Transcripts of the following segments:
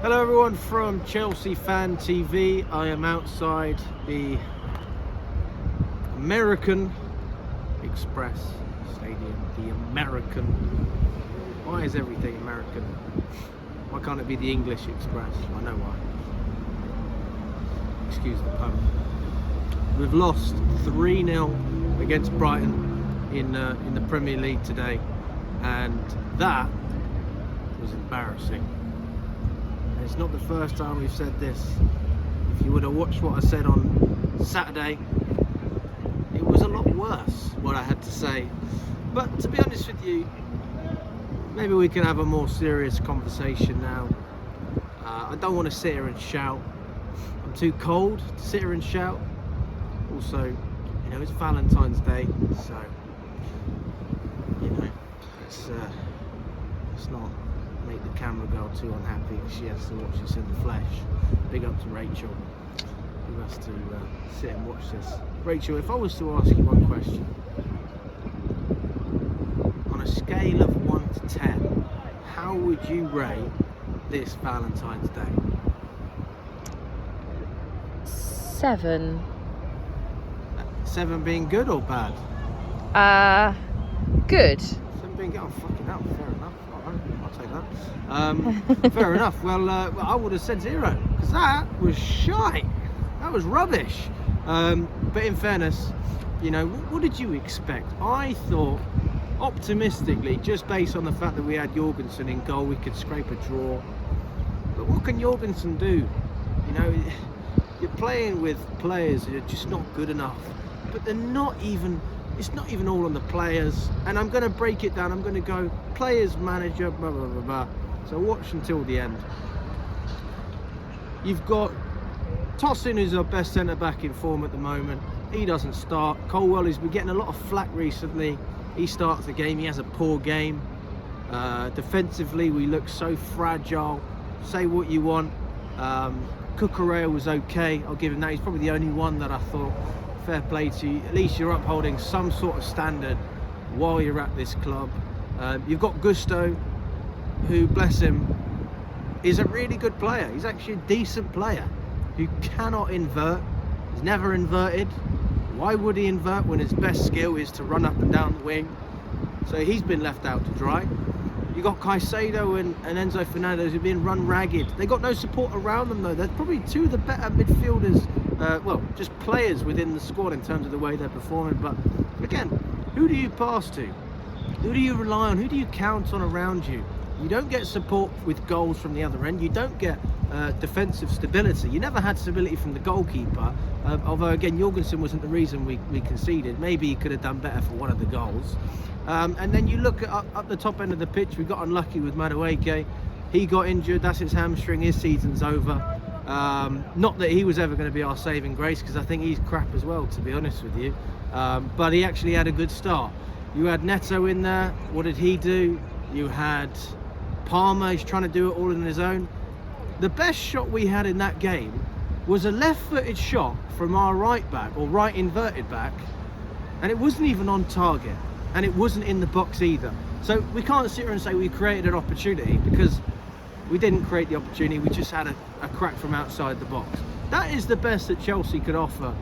Hello everyone from Chelsea Fan TV. I am outside the American Express Stadium. The American. Why is everything American? Why can't it be the English Express? I know why. Excuse the pun. We've lost 3-0 against Brighton in the Premier League today, and that was embarrassing. It's not the first time we've said this. If you would have watched what I said on Saturday, it was a lot worse what I had to say. But to be honest with you, maybe we can have a more serious conversation now. I don't want to sit here and shout. I'm too cold to sit here and shout. Also, you know, it's Valentine's Day, so you know, it's not make the camera girl too unhappy if she has to watch this in the flesh. Big up to Rachel, who has to sit and watch this. Rachel, if I was to ask you one question, on a scale of 1 to 10, how would you rate this Valentine's Day? 7. 7 being good or bad? Good. 7 being good. Oh, fucking hell, fair enough. I'll take that. Fair enough. Well, I would have said 0, because that was shite. That was rubbish. But in fairness, you know, what did you expect? I thought, optimistically, just based on the fact that we had Jorgensen in goal, we could scrape a draw. But what can Jorgensen do? You know, you're playing with players who are just not good enough. But they're not even, it's not even all on the players. And I'm going to break it down. I'm going to go players, manager, blah, blah, blah, blah. So watch until the end. You've got Tosin, who's our best centre-back in form at the moment. He doesn't start. Colwell has been getting a lot of flack recently. He starts the game. He has a poor game. Defensively, we look so fragile. Say what you want. Cucurella was okay. I'll give him that. He's probably the only one that I thought, fair play to you. At least you're upholding some sort of standard while you're at this club. You've got Gusto, who, bless him, is a really good player. He's actually a decent player who cannot invert. He's never inverted. Why would he invert when his best skill is to run up and down the wing? So he's been left out to dry. You got Caicedo and Enzo Fernandez who've been run ragged. They got no support around them though. They're probably two of the better midfielders, well, just players within the squad in terms of the way they're performing. But again, who do you pass to? Who do you rely on? Who do you count on around you? You don't get support with goals from the other end. You don't get defensive stability. You never had stability from the goalkeeper. Although again, Jorgensen wasn't the reason we conceded. Maybe he could have done better for one of the goals. And then you look at up the top end of the pitch. We got unlucky with Madueke. He got injured. That's his hamstring. His season's over. Not that he was ever going to be our saving grace, because I think he's crap as well, to be honest with you. But he actually had a good start. You had Neto in there. What did he do? You had Palmer. He's trying to do it all on his own. The best shot we had in that game was a left-footed shot from our right back, or right inverted back, and it wasn't even on target, and it wasn't in the box either. So we can't sit here and say we created an opportunity, because we didn't create the opportunity. We just had a crack from outside the box. That is the best that Chelsea could offer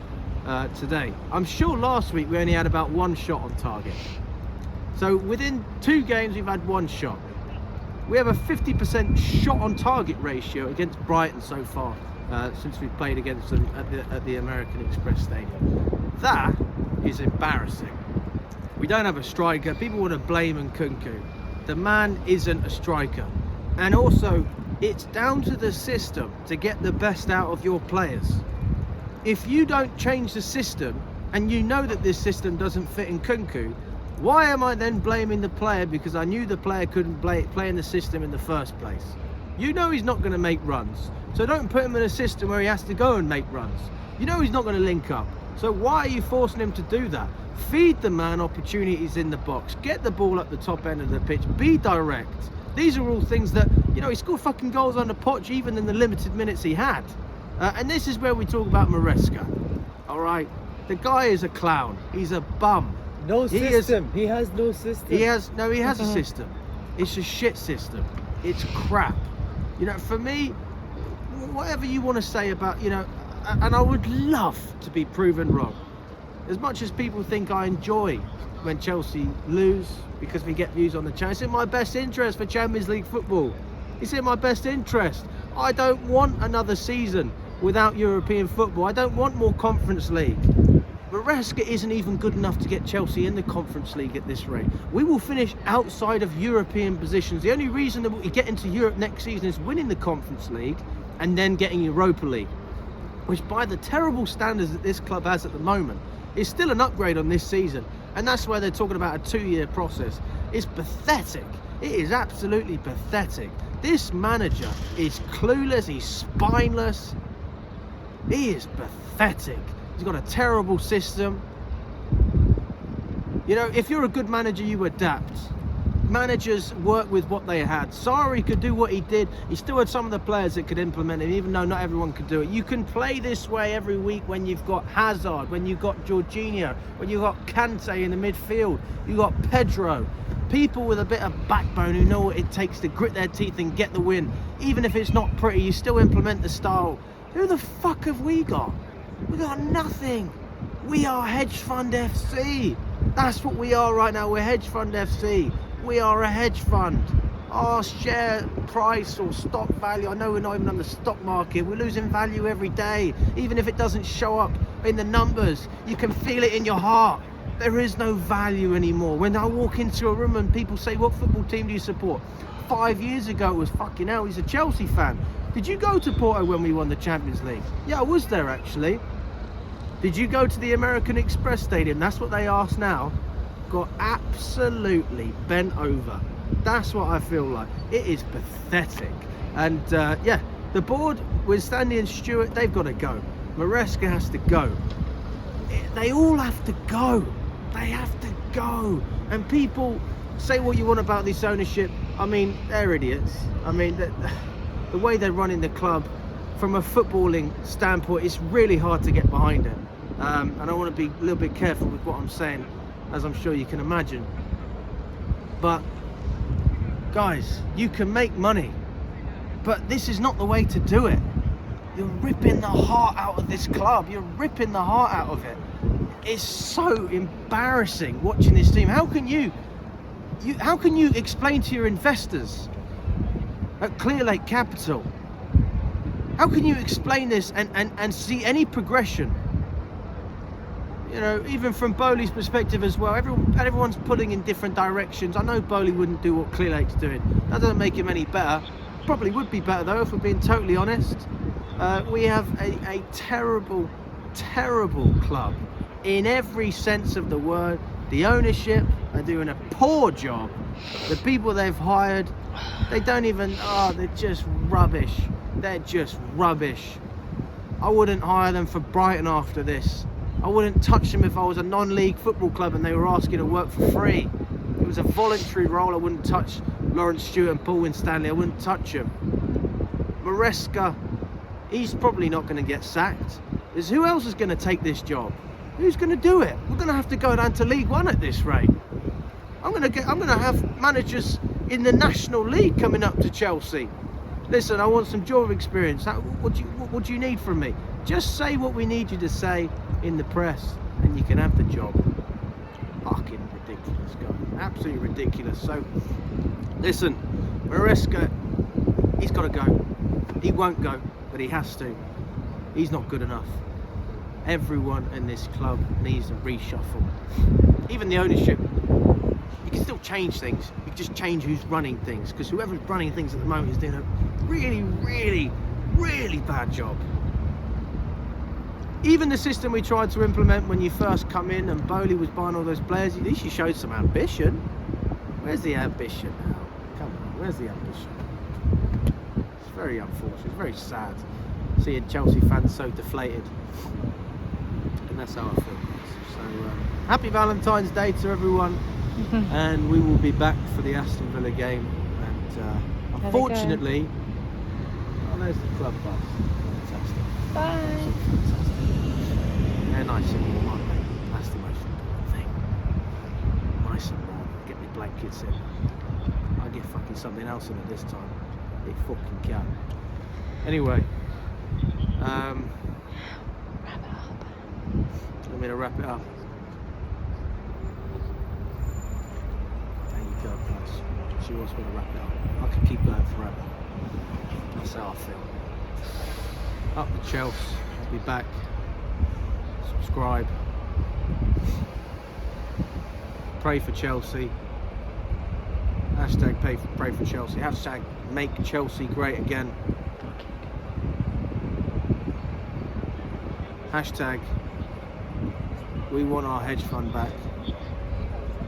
today. I'm sure last week we only had about 1 shot on target. So within 2 games we've had 1 shot. We have a 50% shot on target ratio against Brighton so far, since we've played against them at the American Express Stadium. That is embarrassing. We don't have a striker. People want to blame Nkunku. The man isn't a striker. And also, it's down to the system to get the best out of your players. If you don't change the system, and you know that this system doesn't fit Nkunku, why am I then blaming the player because I knew the player couldn't play in the system in the first place? You know he's not going to make runs, so don't put him in a system where he has to go and make runs. You know he's not going to link up, so why are you forcing him to do that? Feed the man opportunities in the box, get the ball up the top end of the pitch, be direct. These are all things that, you know, he scored fucking goals on the Poch even in the limited minutes he had. And this is where we talk about Maresca, all right? The guy is a clown, he's a bum. No system. He has no system. He has a system. It's a shit system. It's crap. You know, for me, whatever you want to say about, you know, and I would love to be proven wrong. As much as people think I enjoy when Chelsea lose because we get views on the channel, it's in my best interest for Champions League football. It's in my best interest. I don't want another season without European football. I don't want more Conference League. Maresca isn't even good enough to get Chelsea in the Conference League at this rate. We will finish outside of European positions. The only reason that we get into Europe next season is winning the Conference League and then getting Europa League, which by the terrible standards that this club has at the moment, is still an upgrade on this season. And that's why they're talking about a 2-year process. It's pathetic. It is absolutely pathetic. This manager is clueless, he's spineless. He is pathetic. He's got a terrible system. You know, if you're a good manager, you adapt. Managers work with what they had. Sarri could do what he did. He still had some of the players that could implement it, even though not everyone could do it. You can play this way every week when you've got Hazard, when you've got Jorginho, when you've got Kante in the midfield, you've got Pedro. People with a bit of backbone who know what it takes to grit their teeth and get the win. Even if it's not pretty, you still implement the style. Who the fuck have we got? We got nothing. We are Hedge Fund FC. That's what we are right now. We're Hedge Fund FC. We are a hedge fund. Our share price or stock value, I know we're not even on the stock market. We're losing value every day. Even if it doesn't show up in the numbers, you can feel it in your heart. There is no value anymore. When I walk into a room and people say, what football team do you support? 5 years ago it was fucking hell, he's a Chelsea fan. Did you go to Porto when we won the Champions League? Yeah, I was there actually. Did you go to the American Express Stadium? That's what they ask now. Got absolutely bent over. That's what I feel like. It is pathetic. And yeah, the board with Stanley and Stewart, they've got to go. Maresca has to go. They all have to go. They have to go. And people say what you want about this ownership. I mean, they're idiots. I mean, the way they're running the club from a footballing standpoint, it's really hard to get behind it. And I want to be a little bit careful with what I'm saying, as I'm sure you can imagine. But guys, you can make money, but this is not the way to do it. You're ripping the heart out of this club. You're ripping the heart out of it. It's so embarrassing watching this team. How can you explain to your investors at Clear Lake Capital, how can you explain this and see any progression? You know, even from Bowley's perspective as well, everyone's pulling in different directions. I know Bowley wouldn't do what Clear Lake's doing. That doesn't make him any better. Probably would be better though, if we're being totally honest. We have a terrible, terrible club in every sense of the word. The ownership are doing a poor job. The people they've hired, they don't even, they're just rubbish. They're just rubbish. I wouldn't hire them for Brighton after this. I wouldn't touch them if I was a non-league football club and they were asking to work for free. It was a voluntary role. I wouldn't touch Lawrence Stewart and Paul Winstanley. I wouldn't touch them. Maresca, he's probably not going to get sacked. Because who else is going to take this job? Who's going to do it? We're going to have to go down to League One at this rate. I'm going to have managers in the National League coming up to Chelsea. Listen, I want some job experience. What do you need from me? Just say what we need you to say in the press and you can have the job. Fucking ridiculous, guys. Absolutely ridiculous. So, listen, Maresca, he's got to go. He won't go, but he has to. He's not good enough. Everyone in this club needs a reshuffle. Even the ownership. You can still change things. You can just change who's running things, because whoever's running things at the moment is doing a really, really, really bad job. Even the system we tried to implement when you first come in and Bowley was buying all those players, at least you showed some ambition. Where's the ambition now? Come on, where's the ambition? It's very unfortunate, it's very sad seeing Chelsea fans so deflated. And that's how I feel. So, happy Valentine's Day to everyone. And we will be back for the Aston Villa game. And unfortunately, there's the club bus. Fantastic. Bye. They're nice and warm, aren't they? That's the most important thing. Nice and warm. Get the blankets in. I get fucking something else in at this time. It fucking can. Anyway, Wrap it up. I'm going to wrap it up. There you go, guys. She wants me to wrap it up. I could keep going forever. That's how I feel. Up the Chelsea. I'll be back. Subscribe. Pray for Chelsea. Hashtag pray for Chelsea. Hashtag make Chelsea great again. Hashtag we want our hedge fund back.